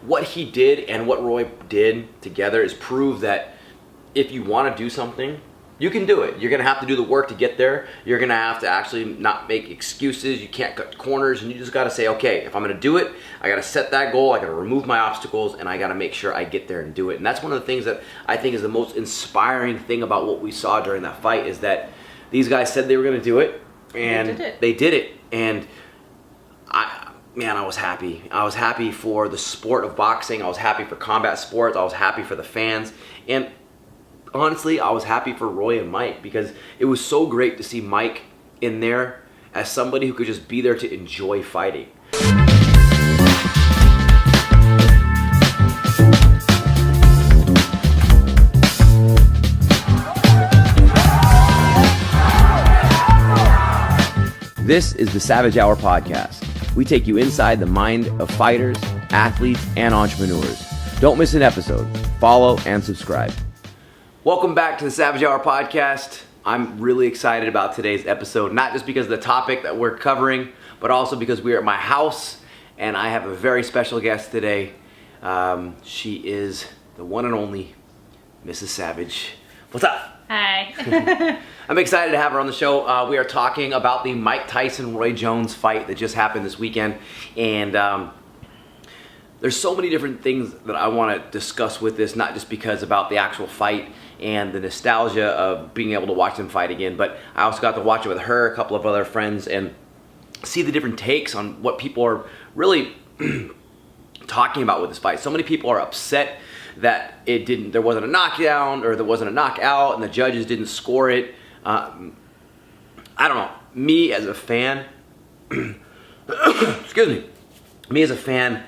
What he did and what Roy did together is prove that if you want to do something, you can do it. You're going to have to do the work to get there. You're going to have to actually not make excuses. You can't cut corners, and you just got to say, okay, if I'm going to do it, I got to set that goal. I got to remove my obstacles, and I got to make sure I get there and do it. And that's one of the things that I think is the most inspiring thing about what we saw during that fight is that these guys said they were going to do it, and they did it. And I was happy. I was happy for the sport of boxing. I was happy for combat sports. I was happy for the fans. And honestly, I was happy for Roy and Mike because it was so great to see Mike in there as somebody who could just be there to enjoy fighting. This is the Savage Hour Podcast. We take you inside the mind of fighters, athletes, and entrepreneurs. Don't miss an episode. Follow and subscribe. Welcome back to the Savage Hour Podcast. I'm really excited about today's episode, not just because of the topic that we're covering, but also because we're at my house and I have a very special guest today. She is the one and only Mrs. Savage. What's up? Hi. I'm excited to have her on the show. We are talking about the Mike Tyson-Roy Jones fight that just happened this weekend. And there's so many different things that I want to discuss with this, not just because about the actual fight and the nostalgia of being able to watch them fight again, but I also got to watch it with her, a couple of other friends, and see the different takes on what people are really talking about with this fight. So many people are upset that there wasn't a knockdown or there wasn't a knockout and the judges didn't score it. I don't know. Me as a fan, excuse me. Me as a fan,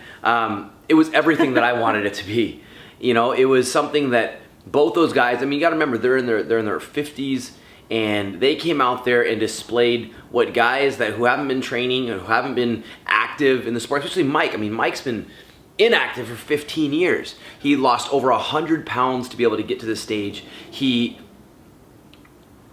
it was everything that I wanted it to be. You know, it was something that both those guys, I mean, you got to remember they're in their 50s, and they came out there and displayed what guys who haven't been training and who haven't been active in the sport, especially Mike. I mean, Mike's been inactive for 15 years. He lost over 100 pounds to be able to get to this stage. He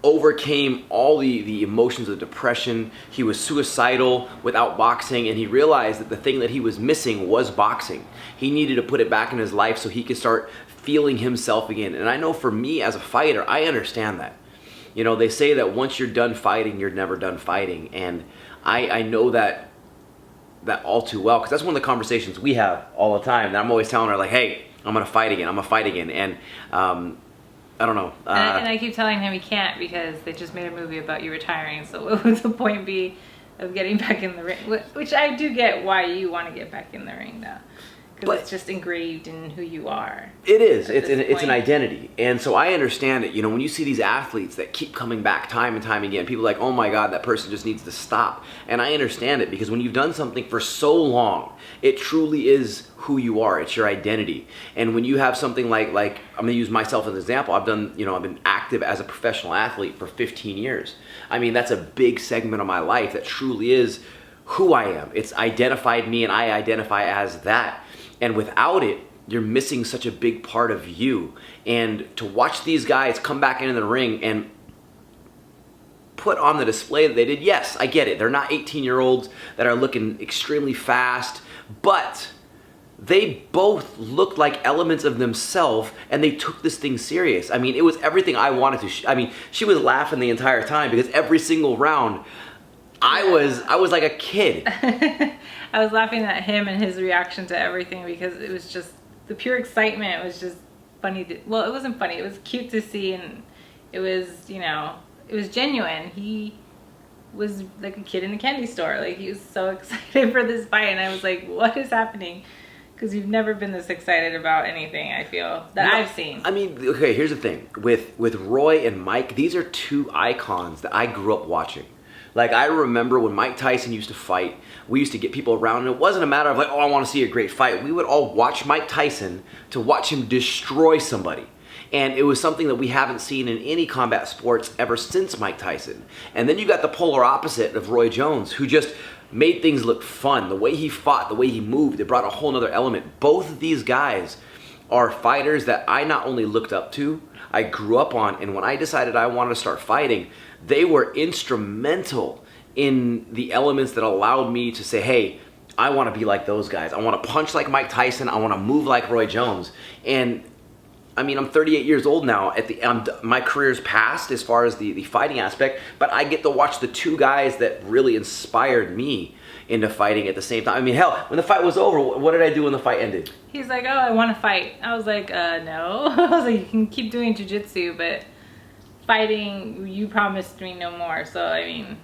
overcame all the emotions of depression. He was suicidal without boxing, and he realized that the thing that he was missing was boxing. He needed to put it back in his life so he could start feeling himself again. And I know for me as a fighter, I understand that. You know, they say that once you're done fighting, you're never done fighting. And I know that all too well, because that's one of the conversations we have all the time. And I'm always telling her, like, hey, I'm going to fight again. I'm going to fight again. And I don't know. And I keep telling him he can't because they just made a movie about you retiring. So what would the point be of getting back in the ring? Which I do get why you want to get back in the ring, though. Because it's just engraved in who you are. It is. It's an identity. And so I understand it. You know, when you see these athletes that keep coming back time and time again, people are like, oh my God, that person just needs to stop. And I understand it because when you've done something for so long, it truly is who you are. It's your identity. And when you have something like I'm going to use myself as an example. I've been active as a professional athlete for 15 years. I mean, that's a big segment of my life that truly is who I am. It's identified me, and I identify as that. And without it, you're missing such a big part of you. And to watch these guys come back into the ring and put on the display that they did, yes, I get it. They're not 18-year-olds that are looking extremely fast, but they both looked like elements of themselves, and they took this thing serious. I mean, it was everything I wanted to. She was laughing the entire time because every single round, I was like a kid. I was laughing at him and his reaction to everything because it was just the pure excitement. It was just funny. Well, it wasn't funny. It was cute to see, and it was, it was genuine. He was like a kid in a candy store. Like, he was so excited for this fight, and I was like, what is happening? Because you've never been this excited about anything, I feel, that I've seen. I mean, okay, here's the thing. With Roy and Mike, these are two icons that I grew up watching. Like, I remember when Mike Tyson used to fight, we used to get people around, and it wasn't a matter of like, oh, I want to see a great fight. We would all watch Mike Tyson to watch him destroy somebody. And it was something that we haven't seen in any combat sports ever since Mike Tyson. And then you got the polar opposite of Roy Jones, who just made things look fun. The way he fought, the way he moved, it brought a whole nother element. Both of these guys are fighters that I not only looked up to, I grew up on, and when I decided I wanted to start fighting, they were instrumental in the elements that allowed me to say, hey, I want to be like those guys. I want to punch like Mike Tyson. I want to move like Roy Jones. And I mean, I'm 38 years old now. My career's past as far as the fighting aspect, but I get to watch the two guys that really inspired me into fighting at the same time. I mean, hell, when the fight was over, what did I do when the fight ended? He's like, oh, I want to fight. I was like, no. I was like, you can keep doing jiu-jitsu, but fighting, you promised me no more. So, I mean...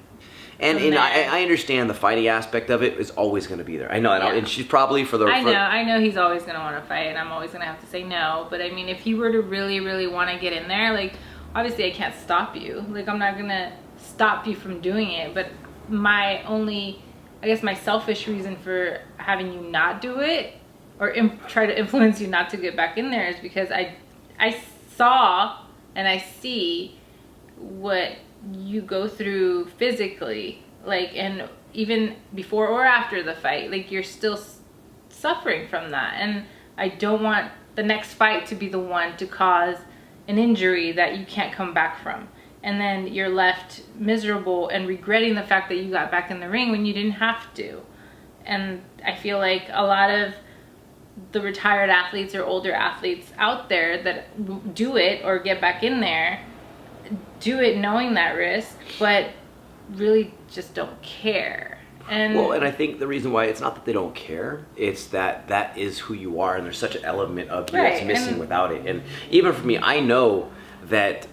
And I understand the fighting aspect of it is always going to be there. I know, and she's probably I know he's always going to want to fight, and I'm always going to have to say no. But I mean, if he were to really, really want to get in there, like, obviously I can't stop you. Like, I'm not going to stop you from doing it. But my selfish reason for having you not do it, or try to influence you not to get back in there, is because I saw and I see what you go through physically, like, and even before or after the fight, like, you're still suffering from that. And I don't want the next fight to be the one to cause an injury that you can't come back from, and then you're left miserable and regretting the fact that you got back in the ring when you didn't have to. And I feel like a lot of the retired athletes or older athletes out there that do it or get back in there do it knowing that risk, but really just don't care. And I think the reason why it's not that they don't care, it's that is who you are, and there's such an element of you that's missing without it. And even for me, I know that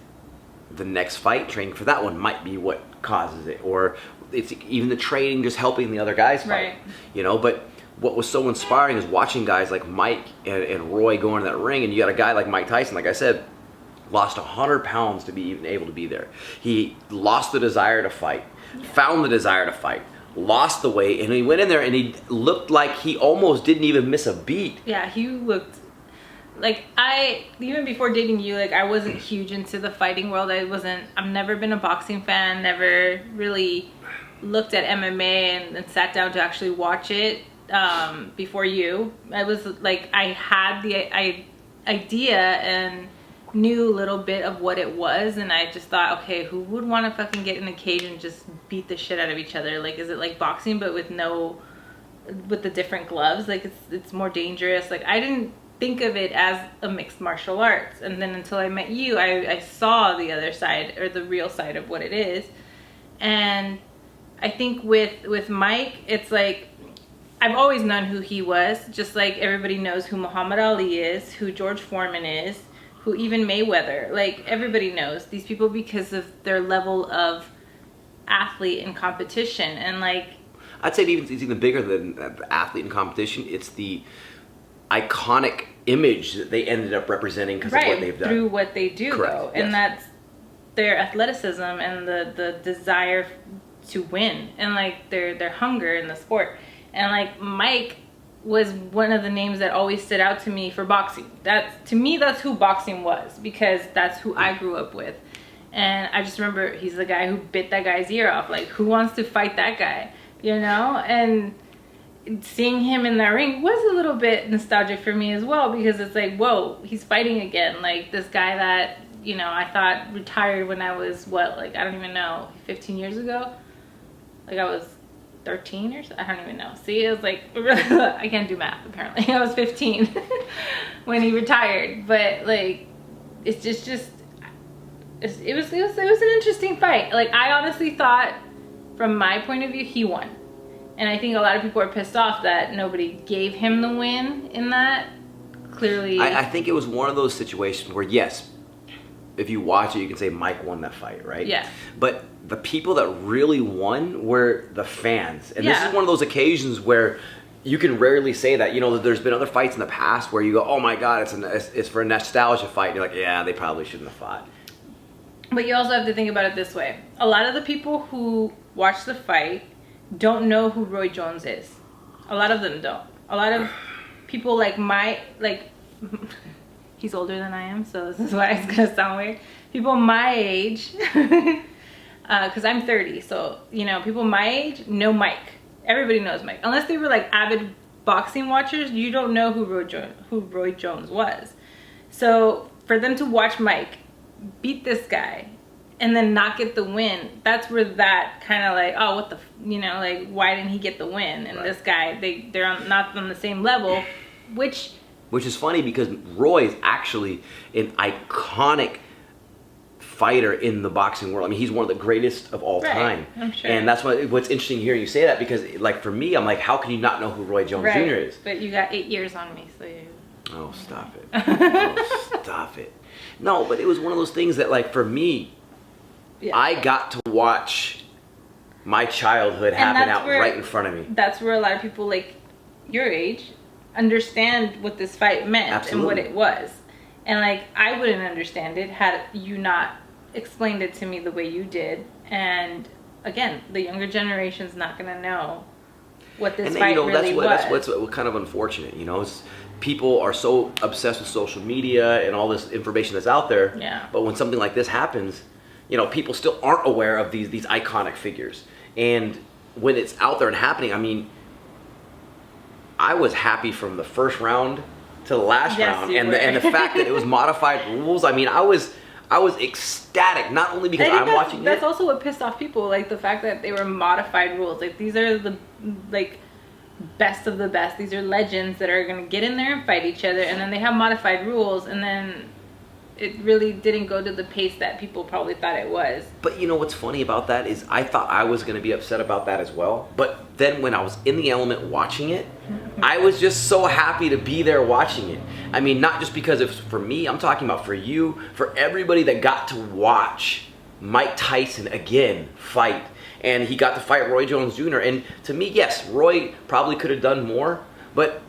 the next fight, training for that one, might be what causes it, or it's even the training just helping the other guys fight, you know. But what was so inspiring is watching guys like Mike and Roy go into that ring, and you got a guy like Mike Tyson, like I said, lost 100 pounds to be even able to be there. He lost the desire to fight, found the desire to fight, lost the weight, and he went in there and he looked like he almost didn't even miss a beat. Yeah, he looked like, even before dating you, like, I wasn't huge into the fighting world. I've never been a boxing fan, never really looked at MMA and sat down to actually watch it before you. I was like, I had the idea and knew a little bit of what it was, and I just thought, okay, who would want to fucking get in a cage and just beat the shit out of each other? Like, is it like boxing but with the different gloves? Like, it's more dangerous. Like, I didn't think of it as a mixed martial arts, and then until I met you, I saw the other side, or the real side of what it is. And I think with Mike, it's like, I've always known who he was, just like everybody knows who Muhammad Ali is, who George Foreman is, who even Mayweather, like, everybody knows these people because of their level of athlete and competition. And like, I'd say it's even bigger than the athlete and competition. It's the iconic image that they ended up representing because of what they've done. Through what they do. Correct. Though. And that's their athleticism and the desire to win, and like their hunger in the sport. And like, Mike was one of the names that always stood out to me for boxing. To me, that's who boxing was, because that's who I grew up with. And I just remember he's the guy who bit that guy's ear off. Like, who wants to fight that guy, you know? And seeing him in that ring was a little bit nostalgic for me as well, because it's like, whoa, he's fighting again. Like, this guy that, you know, I thought retired when I was, I don't even know, 15 years ago? Like, I was 13 or so, I don't even know. See, it was like, I can't do math apparently. I was 15 when he retired. But like, it's just it was an interesting fight. Like, I honestly thought, from my point of view, he won. And I think a lot of people are pissed off that nobody gave him the win in that. Clearly, I think it was one of those situations where, yes, if you watch it, you can say Mike won that fight, right? Yeah. But the people that really won were the fans. And this is one of those occasions where you can rarely say that. You know, there's been other fights in the past where you go, oh my God, it's for a nostalgia fight. And you're like, yeah, they probably shouldn't have fought. But you also have to think about it this way. A lot of the people who watch the fight don't know who Roy Jones is. A lot of them don't. A lot of people he's older than I am, so this is why it's gonna sound weird. People my age, because I'm 30, so, you know, people my age know Mike. Everybody knows Mike. Unless they were like avid boxing watchers, you don't know who Roy Jones was. So for them to watch Mike beat this guy and then not get the win. That's where that kind of like, oh, what the, like, why didn't he get the win? And this guy, they're not on the same level, which is funny because Roy is actually an iconic fighter in the boxing world. I mean, he's one of the greatest of all time. I'm sure. And that's what's interesting hearing you say that, because like for me, I'm like, how can you not know who Roy Jones Jr. is? But you got 8 years on me, so you... Oh, stop it. Oh, stop it. No, but it was one of those things that, like, for me, I got to watch my childhood happen out right in front of me. That's where a lot of people, like, your age, understand what this fight meant and what it was. And, like, I wouldn't understand it had you not explained it to me the way you did. And, again, the younger generation's not going to know what this fight really was. That's what's kind of unfortunate, people are so obsessed with social media and all this information that's out there. Yeah. But when something like this happens, people still aren't aware of these iconic figures. And when it's out there and happening, I mean, I was happy from the first round to the last round, and the fact that it was modified rules. I mean, I was ecstatic, not only because I'm watching it. That's also what pissed off people, like the fact that they were modified rules. Like, these are the best of the best. These are legends that are going to get in there and fight each other, and then they have modified rules, and then it really didn't go to the pace that people probably thought it was. But what's funny about that is I thought I was going to be upset about that as well. But then when I was in the element watching it, I was just so happy to be there watching it. I mean, not just because it's for me, I'm talking about for you, for everybody that got to watch Mike Tyson again fight. And he got to fight Roy Jones Jr. And to me, yes, Roy probably could have done more, but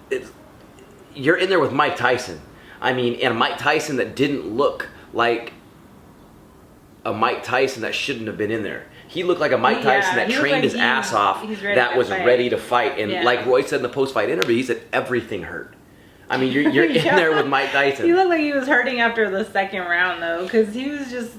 you're in there with Mike Tyson. I mean, and Mike Tyson that didn't look like a Mike Tyson that shouldn't have been in there. He looked like a Mike Tyson that trained his ass off, that was ready to fight. And like Roy said in the post-fight interview, he said everything hurt. I mean, you're in there with Mike Tyson. He looked like he was hurting after the second round, though, because he was just...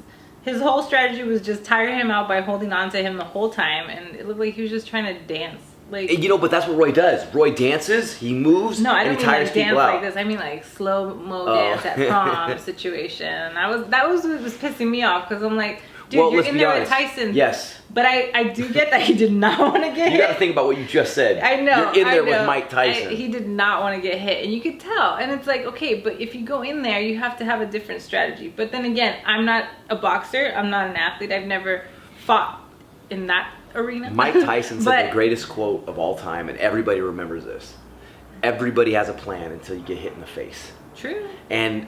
His whole strategy was just tire him out by holding on to him the whole time, and it looked like he was just trying to dance. Like, but that's what Roy does. Roy dances, he moves, no, I and don't he mean tires like dance people out. like this. I mean like slow-mo dance at prom situation. That was what was pissing me off, because I'm like, dude, you're in there with Tyson. Yes. But I do get that he did not want to get hit. You got to think about what you just said. I know. You're in there with Mike Tyson. He did not want to get hit, and you could tell. And it's like, okay, but if you go in there, you have to have a different strategy. But then again, I'm not a boxer. I'm not an athlete. I've never fought in that arena. Mike Tyson said the greatest quote of all time, and everybody remembers this. Everybody has a plan until you get hit in the face. True. And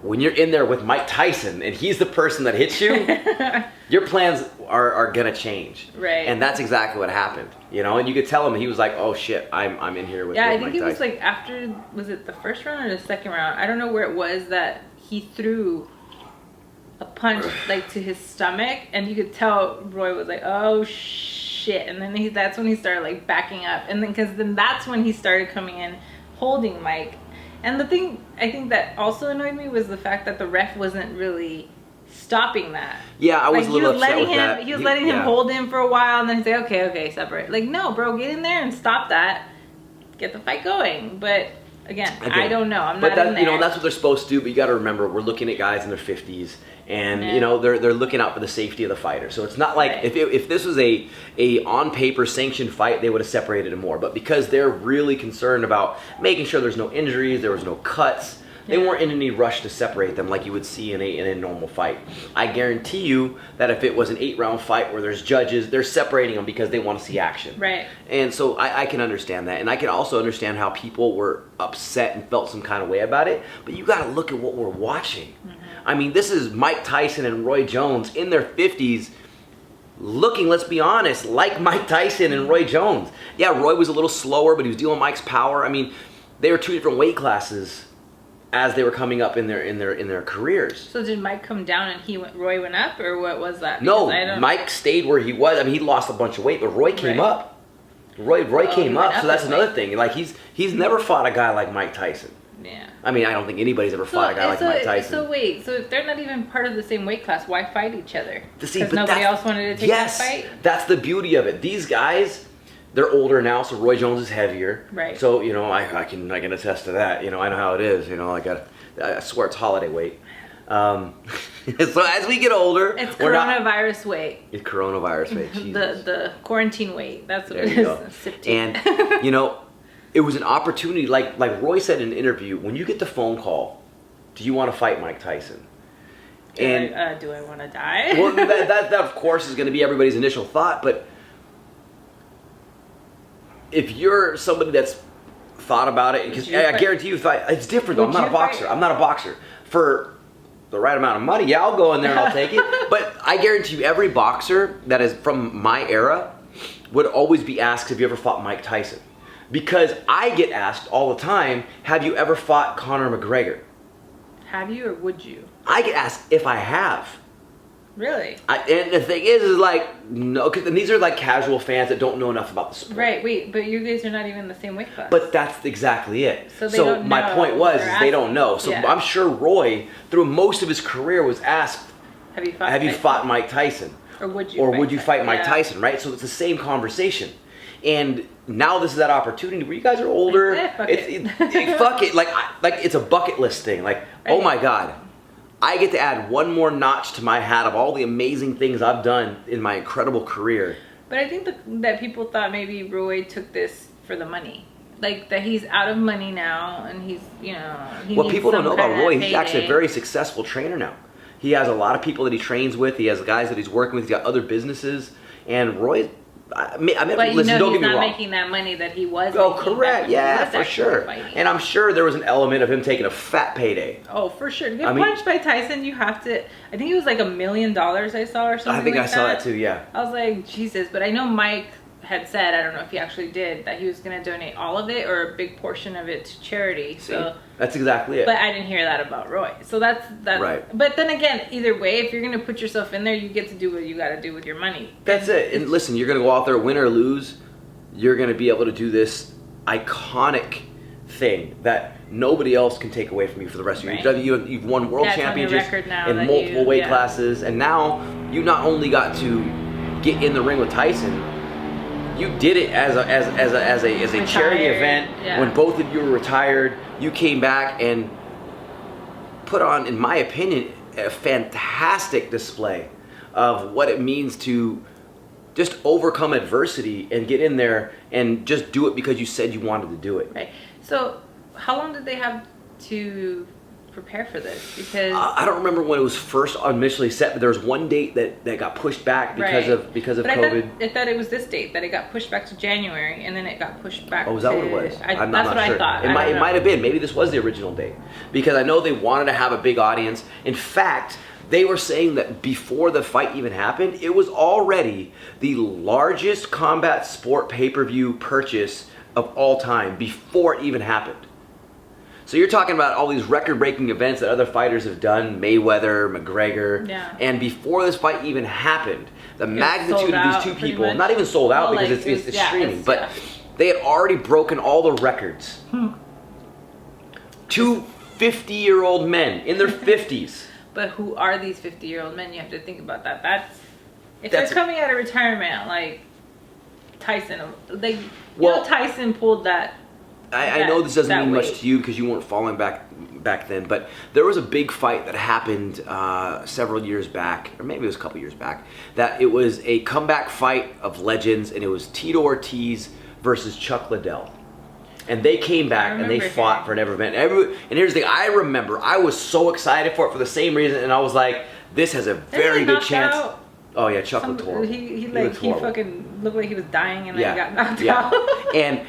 when you're in there with Mike Tyson and he's the person that hits you, your plans are gonna change. Right. And that's exactly what happened. And you could tell him, he was like, oh shit, I'm in here with Mike Tyson. Yeah, I think it was like after, was it the first round or the second round? I don't know where it was that he threw a punch like to his stomach, and you could tell Roy was like, oh shit. And then that's when he started like backing up, and then that's when he started coming in holding Mike. And the thing I think that also annoyed me was the fact that the ref wasn't really stopping that. Yeah, I was a little upset with that. He was letting him hold him for a while, and then say, okay, separate. Like, no, bro, get in there and stop that. Get the fight going. But again, I don't know. I'm not in there. That's what they're supposed to do. But you got to remember, we're looking at guys in their 50s, and they're looking out for the safety of the fighter. So it's not like if this was a on paper sanctioned fight, they would have separated them more. But because they're really concerned about making sure there's no injuries, there was no cuts, they weren't in any rush to separate them like you would see in a normal fight. I guarantee you that if it was an 8-round fight where there's judges, they're separating them because they want to see action. Right. And so I can understand that. And I can also understand how people were upset and felt some kind of way about it. But you got to look at what we're watching. Mm-hmm. I mean, this is Mike Tyson and Roy Jones in their 50s looking, let's be honest, like Mike Tyson and Roy Jones. Yeah, Roy was a little slower, but he was dealing with Mike's power. I mean, they were two different weight classes as they were coming up in their careers. So did Mike come down and Roy went up, or what was that? Because no, Mike stayed where he was. I mean, he lost a bunch of weight, but Roy came up. Roy came up, so that's another thing. Like he's never fought a guy like Mike Tyson. Yeah. I mean, I don't think anybody's ever fought a guy like Mike Tyson. So wait, so if they're not even part of the same weight class, why fight each other? Because nobody else wanted to take that fight? That's the beauty of it. These guys, they're older now, so Roy Jones is heavier. Right. So, I can attest to that. I know how it is. I swear it's holiday weight. So as we get older, It's coronavirus weight. It's coronavirus weight. Jesus. The quarantine weight. That's what There it you is. go. Sip tea. And you know, it was an opportunity. Like Roy said in an interview, when you get the phone call, do you want to fight Mike Tyson? And do I want to die? well, that of course is going to be everybody's initial thought. But if you're somebody that's thought about it, because I guarantee you, it's different. Though. I'm not a boxer. I'm not a boxer. For the right amount of money, yeah, I'll go in there and I'll take it. But I guarantee you, every boxer that is from my era would always be asked, have you ever fought Mike Tyson? Because I get asked all the time, have you ever fought Conor McGregor? Have you or would you? I get asked if I have. Really? And the thing is like, no, and these are like casual fans that don't know enough about the sport. Right, wait, but you guys are not even in the same weight class. But that's exactly it. So, they don't my know point was, is they don't know. So Yeah. I'm sure Roy, through most of his career, was asked, have you fought? have you fought Mike Tyson? Or would you? Or would you fight Mike Yeah. Tyson, right? So it's the same conversation. And now this is that opportunity where you guys are older. Fuck Fuck it. Like it's a bucket list thing. Like, oh my God. I get to add one more notch to my hat of all the amazing things I've done in my incredible career. But I think that people thought maybe Roy took this for the money. Like, that he's out of money now, and he's, you know... What people don't know about Roy, he's actually a payday. very successful trainer now. He has a lot of people that he trains with. He has guys that he's working with. He's got other businesses. And Roy... But listen, don't get he's me not wrong. making that money that he was Oh, making correct. back when he Yeah, was for actually sure. fighting. And I'm sure there was an element of him taking a fat payday. Oh, for sure. To get punched by Tyson, you have to... I think it was like $1 million I saw or something I think like I saw that too, yeah. I was like, Jesus. But I know Mike had said, I don't know if he actually did, that he was going to donate all of it or a big portion of it to charity. See, so that's exactly it. But I didn't hear that about Roy. So that's right. But then again, either way, if you're going to put yourself in there, you get to do what you got to do with your money. That's it. And listen, you're going to go out there, win or lose. You're going to be able to do this iconic thing that nobody else can take away from you for the rest of your Right. life. You've won world championships in in multiple weight classes, and now you not only got to get in the ring with Tyson, you did it as a charity event. Yeah. When both of you were retired, you came back and put on, in my opinion, a fantastic display of what it means to just overcome adversity and get in there and just do it because you said you wanted to do it. Right. So how long did they have to prepare for this? Because I don't remember when it was first initially set, but there was one date that got pushed back because of COVID. I thought it was this date that it got pushed back to January, and then it got pushed back. Oh, was that what it was? That's what I thought. It might have been. Maybe this was the original date, because I know they wanted to have a big audience. In fact, they were saying that before the fight even happened, it was already the largest combat sport pay-per-view purchase of all time before it even happened. So you're talking about all these record-breaking events that other fighters have done, Mayweather, McGregor, and before this fight even happened, the magnitude of these two people, not even sold out because it's streaming, but they had already broken all the records. Two 50-year-old men in their 50s. But who are these 50-year-old men? You have to think about that. If they're coming out of retirement, like Tyson, Tyson pulled that. I know this doesn't mean much to you because you weren't following back then, but there was a big fight that happened several years back, or maybe it was a couple years back, that it was a comeback fight of legends, and it was Tito Ortiz versus Chuck Liddell. And they came back and they fought for an event. And here's the thing, I remember, I was so excited for it for the same reason, and I was like, this has a very good chance. Oh yeah, Chuck looked horrible. He fucking looked like he was dying, and then he got knocked out.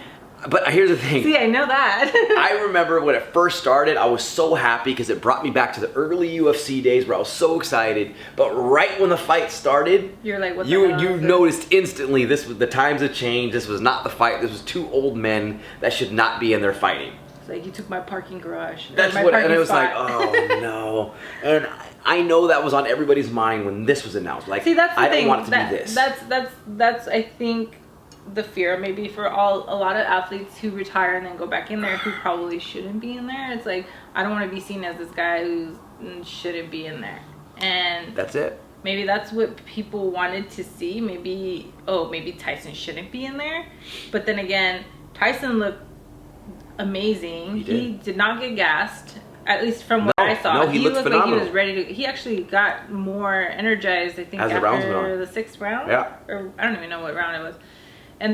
But here's the thing. See, I know that. I remember when it first started, I was so happy because it brought me back to the early UFC days where I was so excited. But right when the fight started, you're like, what the you hell noticed instantly the times have changed. This was not the fight. This was two old men that should not be in there fighting. It's like, you took my parking garage. That's what, and it was like, oh no. And I know that was on everybody's mind when this was announced. Like, see, that's the I thing. don't want it to be this. That's I think the fear maybe for a lot of athletes who retire and then go back in there who probably shouldn't be in there. It's like, I don't want to be seen as this guy who shouldn't be in there. And that's it. Maybe that's what people wanted to see. Maybe Tyson shouldn't be in there. But then again, Tyson looked amazing. He did not get gassed. At least from what No, I saw, no, he looked looked phenomenal. like he was ready to. He actually got more energized, I think, As the rounds went after on. the 6th round. Yeah. Or I don't even know what round it was.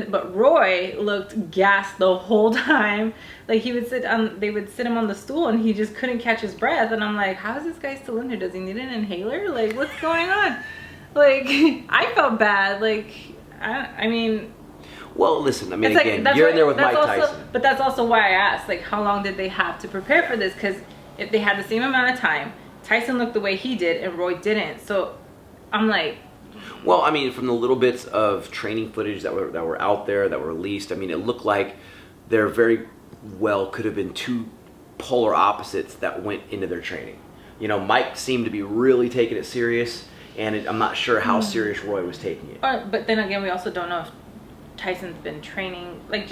But Roy looked gassed the whole time. Like they would sit him on the stool and he just couldn't catch his breath. And I'm like, how is this guy still in here? Does he need an inhaler? Like, what's going on? Like, I felt bad. Like, I mean. Well, listen, I mean, It's like, again, you're in there with Mike also, Tyson. But that's also why I asked, like, how long did they have to prepare for this? Because if they had the same amount of time, Tyson looked the way he did and Roy didn't. So I'm like. Well, I mean, from the little bits of training footage that were out there, that were released, I mean, it looked like there very well could have been two polar opposites that went into their training. You know, Mike seemed to be really taking it serious, and I'm not sure how serious Roy was taking it. But then again, we also don't know if Tyson's been training, like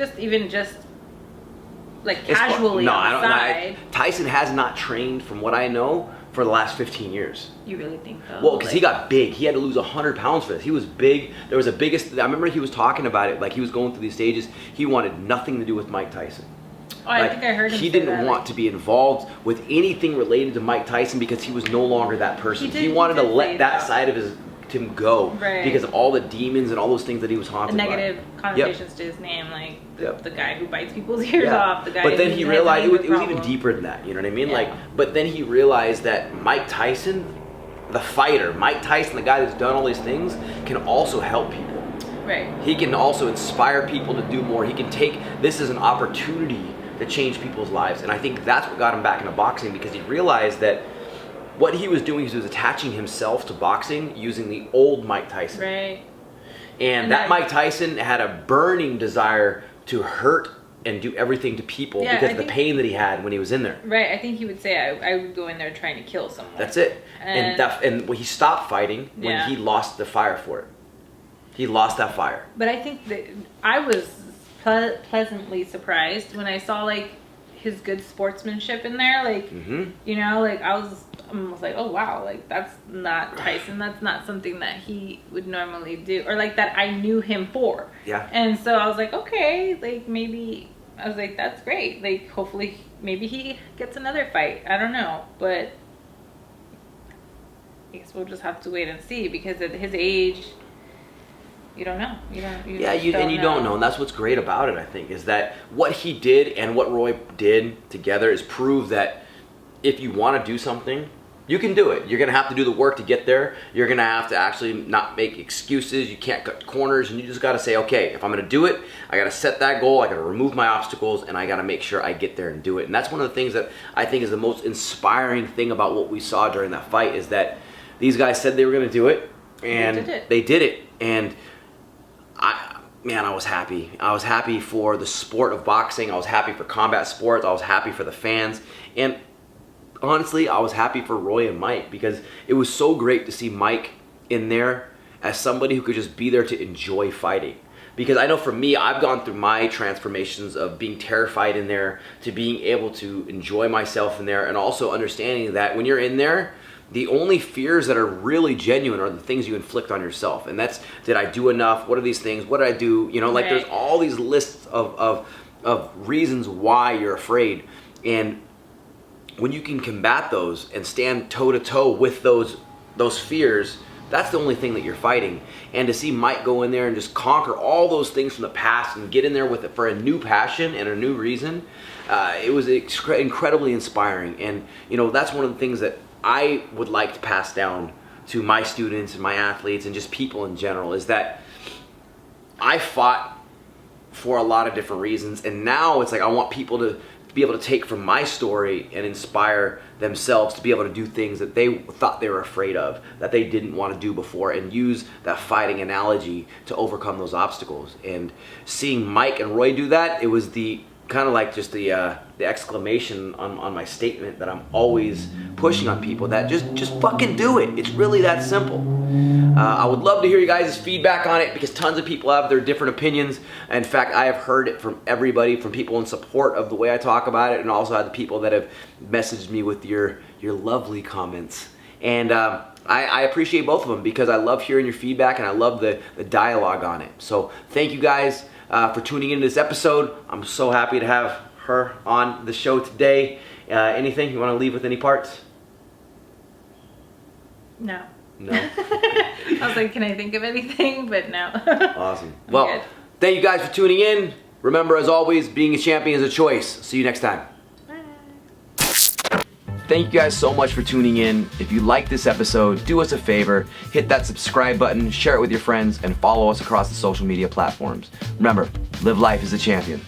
casually outside. Tyson has not trained, from what I know, for the last 15 years. You really think so? Well, because he got big. He had to lose 100 pounds for this. He was big. There was a biggest. I remember he was talking about it, like he was going through these stages. He wanted nothing to do with Mike Tyson. Oh, I think I heard him He say didn't that, want to be involved with anything related to Mike Tyson because he was no longer that person. He wanted to let that side of him go, right, because of all the demons and all those things that he was haunted by. Negative connotations to his name, like the guy who bites people's ears Yeah. off, the guy. But then who he has realized an it was anger even problem. deeper than that. You know what I mean? Yeah. Like, but then he realized that Mike Tyson, the fighter, Mike Tyson, the guy that's done all these things, can also help people. Right. He can also inspire people to do more. He can take this as an opportunity to change people's lives. And I think that's what got him back into boxing, because he realized that what he was doing is he was attaching himself to boxing using the old Mike Tyson. Right. And that Mike Tyson had a burning desire to hurt and do everything to people because of the pain that he had when he was in there. Right. I think he would say, I would go in there trying to kill someone. That's it. And when he stopped fighting when he lost the fire for it. He lost that fire. But I think that I was pleasantly surprised when I saw like his good sportsmanship in there. Like, you know, like I was like, oh wow, like that's not Tyson. That's not something that he would normally do, or like that I knew him for. Yeah. And so I was like, okay, like maybe I was like, that's great. Like hopefully maybe he gets another fight. I don't know, but I guess we'll just have to wait and see, because at his age, you don't know. You don't know. And that's what's great about it, I think, is that what he did and what Roy did together is prove that if you want to do something, you can do it. You're going to have to do the work to get there. You're going to have to actually not make excuses. You can't cut corners, and you just got to say, okay, if I'm going to do it, I got to set that goal. I got to remove my obstacles, and I got to make sure I get there and do it. And that's one of the things that I think is the most inspiring thing about what we saw during that fight, is that these guys said they were going to do it, and they did it. And I was happy. I was happy for the sport of boxing. I was happy for combat sports. I was happy for the fans. And honestly, I was happy for Roy and Mike, because it was so great to see Mike in there as somebody who could just be there to enjoy fighting. Because I know for me, I've gone through my transformations of being terrified in there to being able to enjoy myself in there, and also understanding that when you're in there, the only fears that are really genuine are the things you inflict on yourself. And that's, did I do enough? What are these things? What did I do? You know, like there's all these lists of reasons why you're afraid. And when you can combat those and stand toe to toe with those fears, that's the only thing that you're fighting. And to see Mike go in there and just conquer all those things from the past and get in there with it for a new passion and a new reason, it was incredibly inspiring. And you know, that's one of the things that I would like to pass down to my students and my athletes and just people in general, is that I fought for a lot of different reasons, and now it's like I want people to be able to take from my story and inspire themselves to be able to do things that they thought they were afraid of, that they didn't want to do before, and use that fighting analogy to overcome those obstacles. And seeing Mike and Roy do that, it was the kind of like just the exclamation on my statement that I'm always pushing on people, that just fucking do it. It's really that simple. I would love to hear you guys' feedback on it, because tons of people have their different opinions. In fact, I have heard it from everybody, from people in support of the way I talk about it, and also had the people that have messaged me with your lovely comments. And I appreciate both of them, because I love hearing your feedback and I love the dialogue on it. So thank you guys for tuning into this episode. I'm so happy to have her on the show today, Anything you want to leave with? Any parts? No. No. I was like, can I think of anything? But no. Awesome. I'm Well, good. thank you guys for tuning in. Remember, as always, being a champion is a choice. See you next time. Thank you guys so much for tuning in. If you like this episode, do us a favor, hit that subscribe button, share it with your friends, and follow us across the social media platforms. Remember, live life as a champion.